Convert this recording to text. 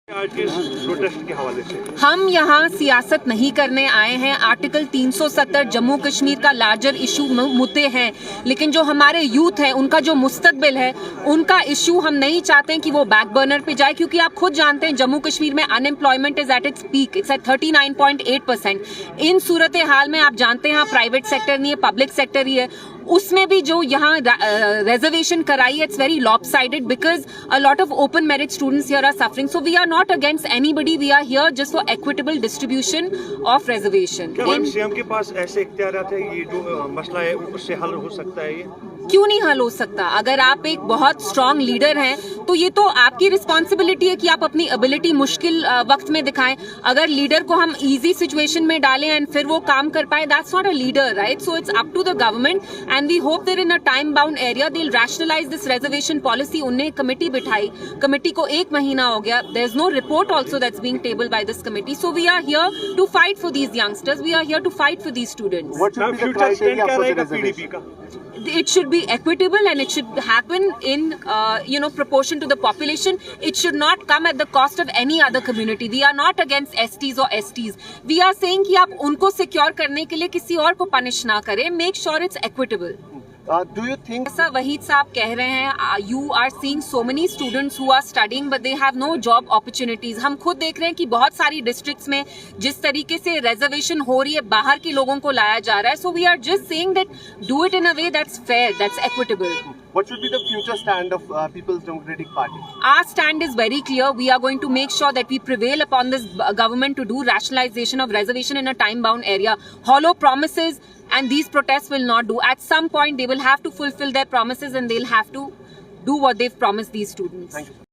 आज के प्रोटेस्ट के हवाले से हम यहाँ सियासत नहीं करने आए हैं। आर्टिकल 370 जम्मू कश्मीर का लार्जर इशू मुद्दे हैं, लेकिन जो हमारे यूथ है उनका जो मुस्तकबिल है उनका इशू हम नहीं चाहते हैं कि वो बैक बर्नर पे जाए, क्योंकि आप खुद जानते हैं जम्मू कश्मीर में unemployment is at its peak, it's at 39.8%। इन सूरत हाल में आप जानते हैं प्राइवेट सेक्टर नहीं है, पब्लिक सेक्टर ही है, उसमें भी जो यहाँ रिजर्वेशन कराई है, it's very lopsided because a lot of open merit students here are suffering. So we are not against anybody, we are here just for equitable distribution of reservation. CM के पास ऐसे इख्तियारात है, ये जो मसला है उससे हल हो सकता है? ये क्यों नहीं हल हो सकता? अगर आप एक बहुत स्ट्रांग लीडर हैं तो ये तो आपकी रिस्पॉन्सिबिलिटी है कि आप अपनी एबिलिटी मुश्किल वक्त में दिखाएं। अगर लीडर को हम इजी सिचुएशन में डालें एंड फिर वो काम कर पाए, that's not a leader, right? So it's up to the government and we hope that in a time bound area they will rationalise this reservation policy. उन्हें कमेटी बिठाई, कमेटी को 1 महीना हो गया, there is no report also that's being tabled by this committee. So we are here to fight for these youngsters, we are here to fight for these students. Future stand क्या रहेगा PDP का? It should be equitable and it should happen in proportion to the population. It should not come at the cost of any other community. We are not against STs or STs. We are saying कि आप उनको secure करने के लिए किसी और को punish ना करें. Make sure it's equitable. Do you think ऐसा वहीद साहब कह रहे हैं, you are seeing so many students who are studying but they have no job opportunities. हम खुद देख रहे हैं कि बहुत सारी districts में जिस तरीके से reservation हो रही है, बाहर के लोगों को लाया जा रहा है. So we are just saying that do it in a way that's fair, that's equitable. what should be the future stand of People's Democratic Party? Our stand is very clear. We are going to make sure that we prevail upon this government to do rationalization of reservation in a time-bound area. Hollow promises and these protests will not do. At some point, they will have to fulfill their promises and they'll have to do what they've promised these students. Thank you.